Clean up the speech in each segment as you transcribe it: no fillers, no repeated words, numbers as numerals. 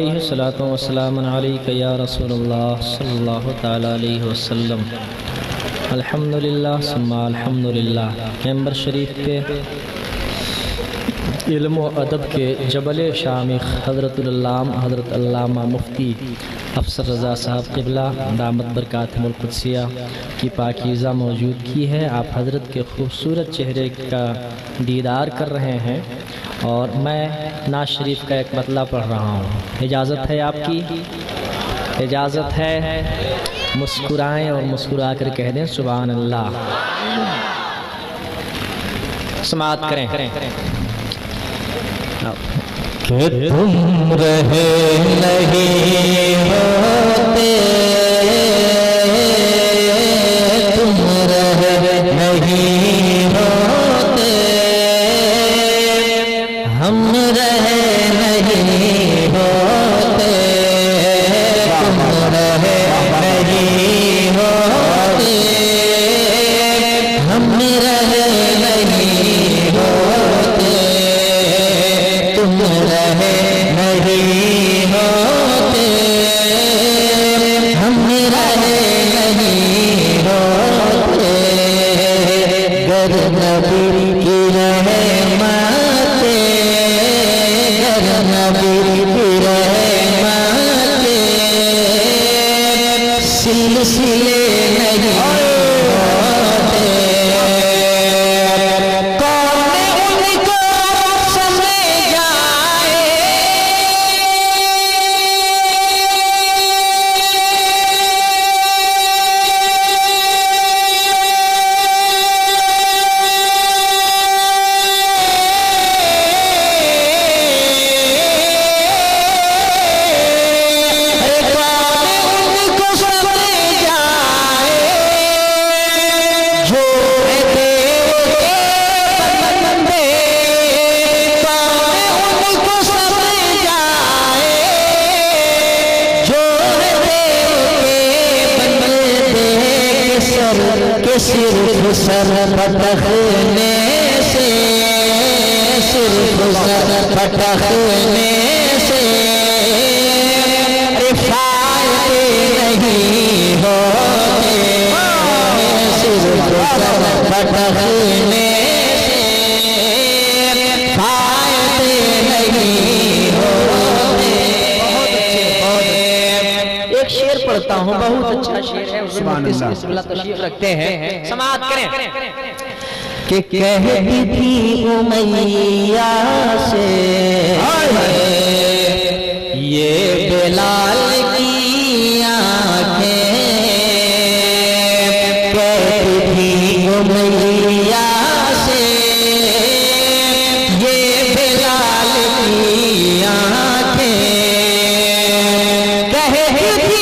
सलातो वस्सलाम अलैका या रसूलल्लाह सल्लल्लाहु तआला अलैहि वसल्लम। अल्हम्दुलिल्लाह सुम्मा अल्हम्दुलिल्लाह। मेंबर शरीफ पे इल्म व अदब के जबल शामिख हज़रत अल्लामा मुफ्ती अफसर रज़ा साहब क़िबला दामत बरकातुहुल क़ुद्सिया की पाकीज़ा मौजूदगी है। आप हज़रत के खूबसूरत चेहरे का दीदार कर रहे हैं और मैं नाज शरीफ का एक मतला पढ़ रहा हूँ। इजाज़त है आपकी? इजाज़त है? मुस्कुराएं और मुस्कुरा कर कह दें सुभान अल्लाह। समाअत करें कि तुम रहे नहीं होते, तुम रहे नहीं होते, हम रहे नहीं होते, तुम रहे नहीं होते, हम रहे नहीं होते, तुम रहे नहीं होते, हम रहे नहीं होते। गर नबी की रहमते, गर नबी की रहमते सिलसिले नहीं होते। कौन उनको सिर्फ सर पटखने से, सिर्फ सर पटखने से फायदे नहीं होते, सिर्फ सर पटखने से फायदे नहीं होते। एक शेर पढ़ता हूँ, बहुत अच्छा शेर है। तशरीफ रखते हैं, समाअत करें कि कहती थी उमैया से ये बिलाल की आंखें, कहती थी उमैया से ये बिलाल की आंखें, कहती थी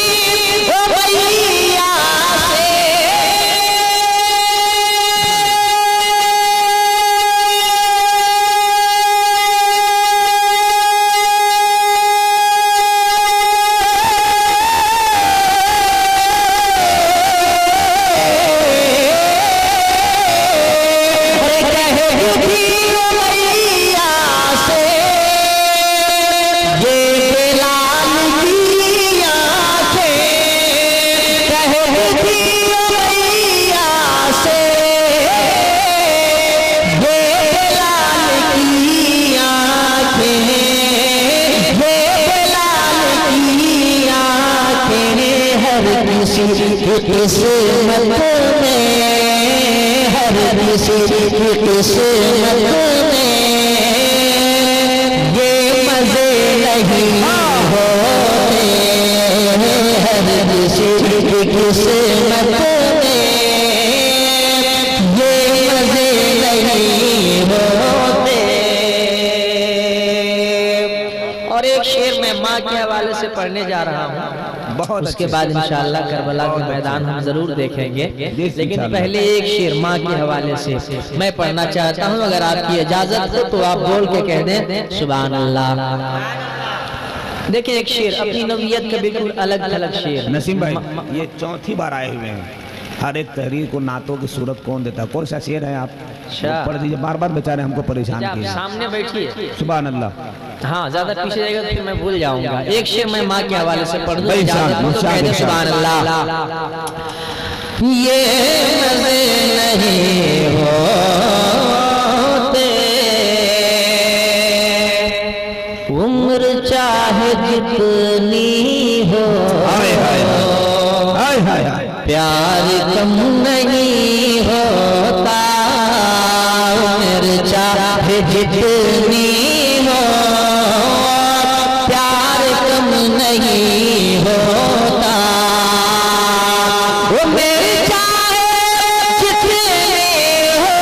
किस्मत में, हर किसी की किस्मत में ये मजे नहीं होते, हर किसी की किस्मत में ये मजे नहीं होते। और एक शेर मैं माँ के हवाले से पढ़ने जा रहा हूँ, उसके बाद इंशाअल्लाह करबला के मैदान हम जरूर देखेंगे। लेकिन पहले एक शेर माँ के हवाले से मैं पढ़ना चाहता हूँ। अगर आपकी इजाजत हो तो आप बोल के कह दें सुभान अल्लाह। देखिए एक शेर, अपनी नवीयत का बिल्कुल अलग अलग शेर। नसीम भाई ये चौथी बार आए हुए हैं, हर एक तहरीर को नातों की सूरत कौन देता है? कौन सा शेर है आप पढ़ दीजिए, बार बार बेचारे हमको परेशान आप किया। सामने बैठिए। सुभान अल्लाह। हाँ, ज्यादा पीछे जाएगा तो फिर मैं भूल जाऊंगा। एक शेर मैं माँ के हवाले से पढ़ दूं, भाई इजाजत साहब, हो तो कह दे सुभान अल्लाह। ये मज़े नहीं होते, उम्र चाहे जितनी हो, हाय हाय हाय हाय हाय, प्यार कम नहीं होता, उम्र चाहे जितनी हो, प्यार कम नहीं होता, वो मेरे चाहे जितनी हो,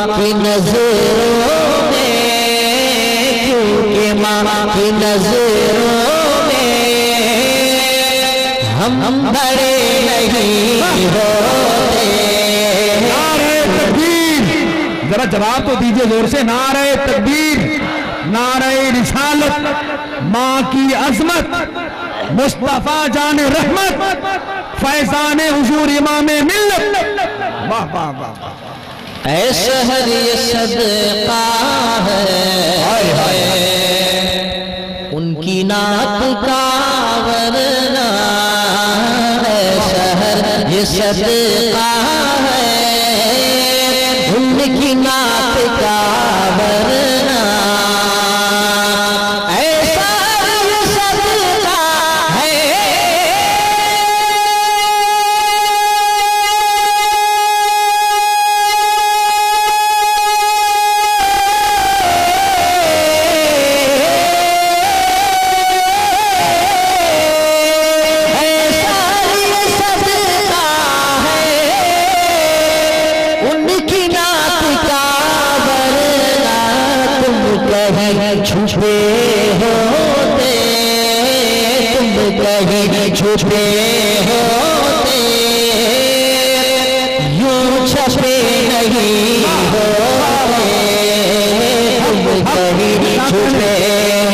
की नजरों में, क्योंकि माँ की नजरों में हम बड़े नहीं होते। नारे तकबीर, जरा जवाब तो दीजिए जोर से। नारे तकबीर, नारे रिसालत, माँ की अजमत, मुस्तफा जान रहमत, फैजान हुजूर इमाम मिल्लत। वाह वाह वाह, ऐसा हर ये सदका है उनकी नात का, वरना ऐसा हर ये सदका है उनकी नात का, वरना ऐसा ये सदका है। छुपे होते, तुम कहीं छुपे होते, यूं छपे नहीं होते, तुम कहीं छुपे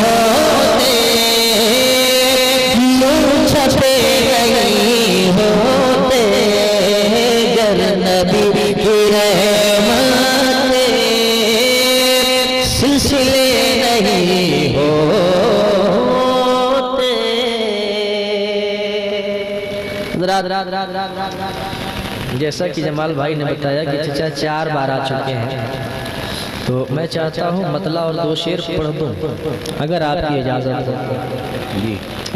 होते, यूं छपे नहीं होते, गर नबी की रहमत सिलसिले नहीं होते। जैसा कि जमाल भाई ने बताया कि चचा 4 बार आ चुके हैं, तो मैं चाहता हूँ मतला और 2 शेर पढ़ दूँ, अगर आपकी इजाज़त हो।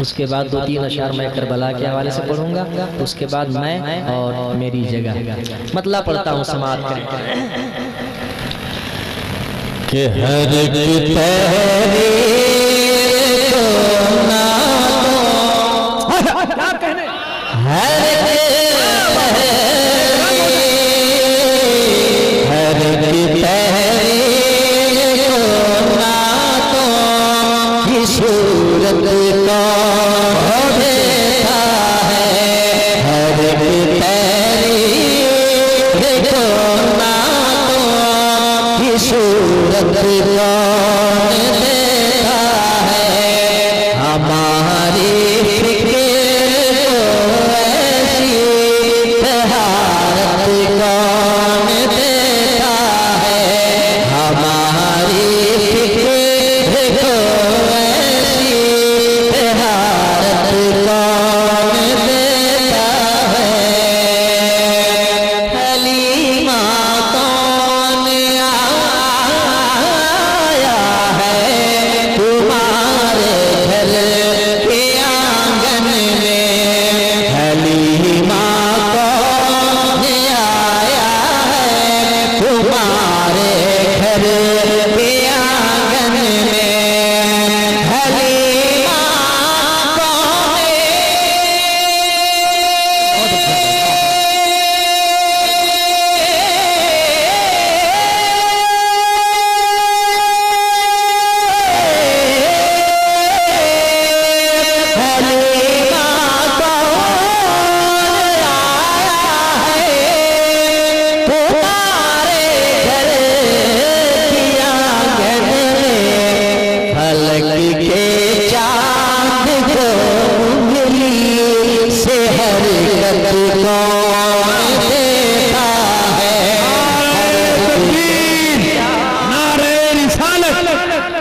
उसके बाद 2-3 अशार मैं करबला के हवाले से पढ़ूंगा, उसके बाद मैं और मेरी जगह मतला पढ़ता हूँ, समाअत करें। कि हर की तहरीर को ना क्या कहने, हर की तहरीर को ना तो की सूरत को देता है, हर की तहरीर को ना तो की सूरत कौन देता है, हमारी फिक्र को ऐसी तहारत कौन देता है, हमारी फिक्र को ऐसी तहारत कौन देता है, हलीमा कौन आया है,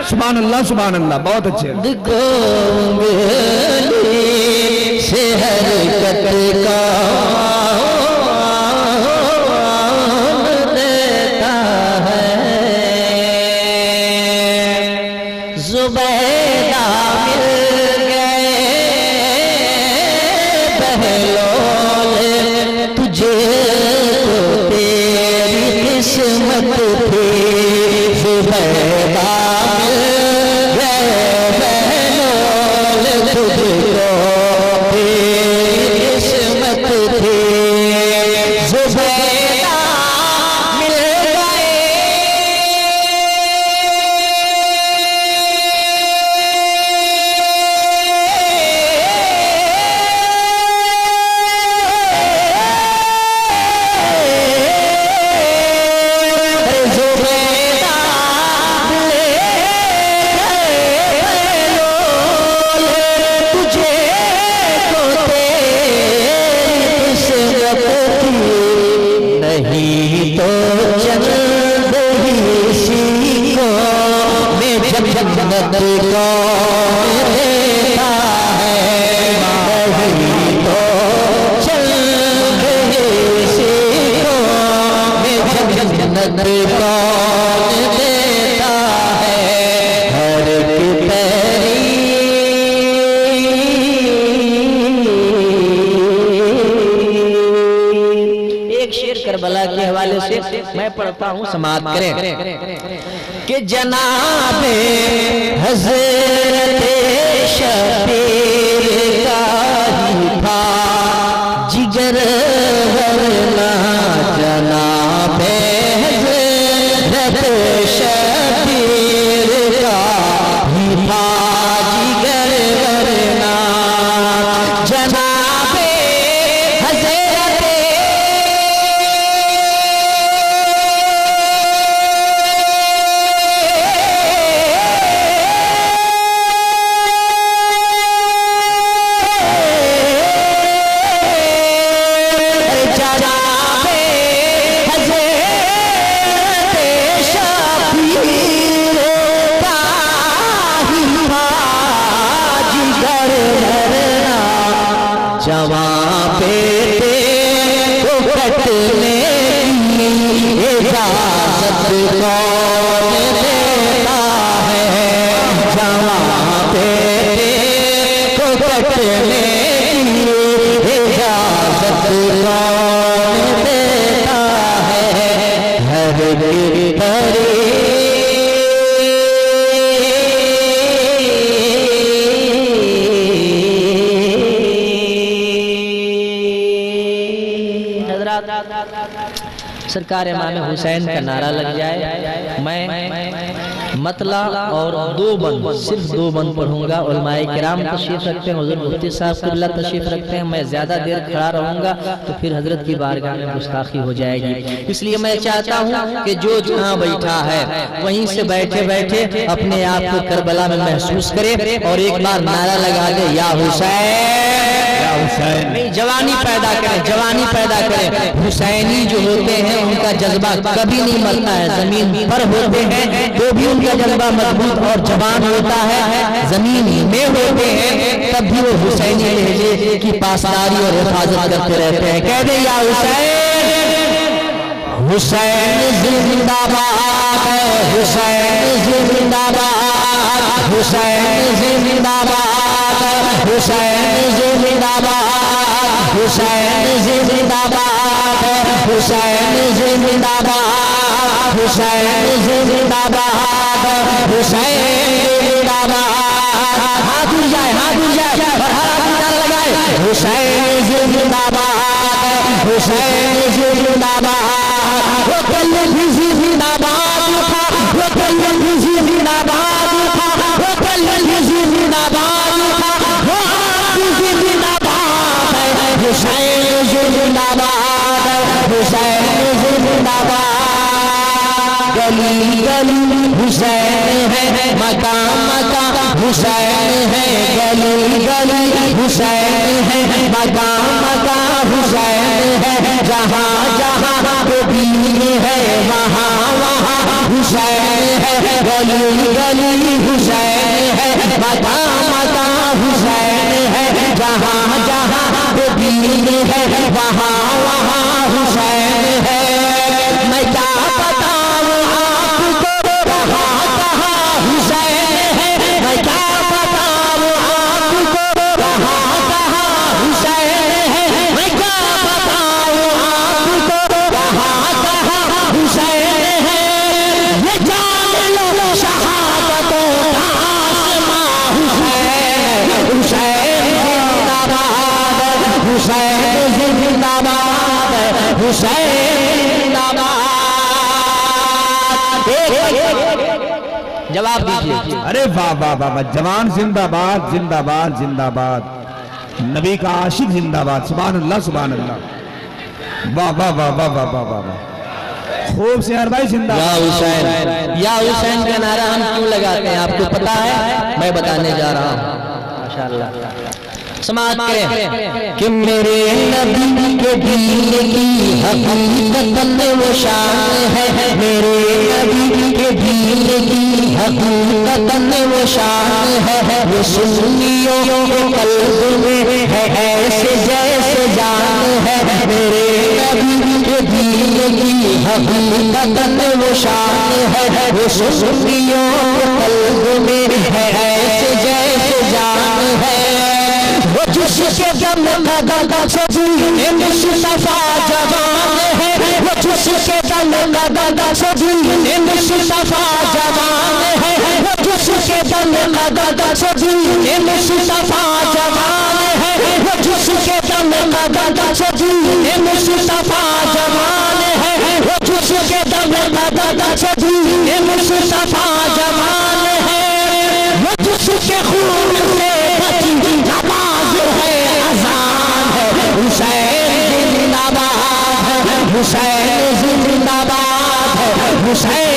सुभान अल्लाह, बहुत अच्छे। को उंगली से हरकत का देता है, जुबैदा मिल गए बहलोल तुझे तो तेरी किस्मत थी, जुबैदा करबला के हवाले से मैं पढ़ता हूँ, समाअत करें कि जनाबे हज़रत शबीर का ही था जिगर वरना, जनाबे हज़रत शबीर का ही था जिगर वरना, जनाबे हज़रत जवां बेटे को कटने की इजाजत कौन देता है, जवां बेटे को कटने की इजाजत कौन देता है, हर बिरदरी सरकार इमाम हुसैन का नारा लग जाए। मैं मतला और दो बंद, सिर्फ दो बंद पढ़ूंगा। उलमाए किराम तशरीफ रखते हैं, हुज़ूर मुफ्ती साहब क़िबला तशरीफ रखते हैं। मैं ज्यादा देर खड़ा रहूंगा तो फिर हजरत की बारगाह में गुस्ताखी हो जाएगी, इसलिए मैं चाहता हूँ कि जो जहाँ बैठा है वहीं से बैठे बैठे अपने आप को करबला में महसूस करे और एक बार नारा लगा दे, या हुसैन। नहीं, जवानी पैदा करें, जवानी पैदा करें। हुसैनी जो होते हैं उनका जज्बा कभी नहीं मरता है, जमीन पर होते हैं तो भी उनका जज्बा मजबूत और जवान होता है। जमीन में होते हैं तब भी वो हुसैनी लहजे की पासदारी और हिफाजत करते रहते हैं। कह दे, या हुसैन, हुसैन जिंदाबाद, हुसैन जिंदाबाद, हुसैन जिंदाबाद, हुसैन जिंदाबाद, हुसैन जिंदाबाद, हुसैन जिंदाबाद, हुसैन जिंदाबाद, हुसैन जिंदाबाद। हाथ उठ जाए, हाथ उठ जाए और हाथ लगाए। हुसैन जिंदाबाद, हुसैन जिंदाबाद, वो कल भी जिंदाबाद था, वो कल भी जिंदाबाद था, वो कल भी जिंदाबाद था, वो आज भी जिंदाबाद है। हुसैन जिंदाबाद, हुसैन जिंदाबाद। गली गली हुसैन है, मकाम मकाम हुसैन है, गली गली हुसैन है, मकाम मकाम हुसैन है। जहाँ जहाँ वो दीन है वहाँ वहाँ हुसैन है, गली गली हुसैन है, मता मता हुसैन है, जहाँ जहाँ दीन है वहाँ वहाँ हुसैन है। मैं क्या बताऊँ आपको कहाँ कहाँ हुसैन है, मैं क्या बताऊँ आपको कहाँ कहाँ हुसैन है, मैं क्या बताऊँ आपको कहाँ कहाँ हुसैन है। ये जान लो शहादतों का आसमां हुसैन, हुसैन जिंदाबाद, हुसैन जिंदाबाद, हुसैन जिंदाबाद। जवाब दीजिए। अरे वाह वाह वाह वाह, जवान जिंदाबाद जिंदाबाद जिंदाबाद, नबी का आशिक जिंदाबाद, सुभान अल्लाह सुभान अल्लाह, वाह वाह वाह वाह वाह वाह वाह वाह, खूब से यार भाई जिंदाबाद। या हुसैन का नारा हम क्यों लगाते हैं आपको पता है? मैं बताने जा रहा हूँ। माशाअल्लाह समाज करें कि मेरे नबी के दीन की हकीकत में वो शान है, मेरे नबी के दीन की हकीकत में वो शान है। वो सुन्नियों के कल्ब में है ऐसे जैसे जान है, मेरे नबी के दीन की हकीकत में वो शान है। वो सुन्नियों के कल्ब में है ऐसे जैसे जान है। वो जिसके दम का सजीने मुस्तफा जवान है, वो जिसके दम का सजीने मुस्तफा जवान है, वो जिसके दम का सजीने मुस्तफा जवान है, वो जिसके दम का सजीने मुस्तफा जवान है, वो जिसके दम का सजीने मुस्तफा जवान है। वो जिसके खून से बची नमाज है, अज़ान है, हुसैन जिंदाबाद, हुसैन जिंदाबाद, हुसैन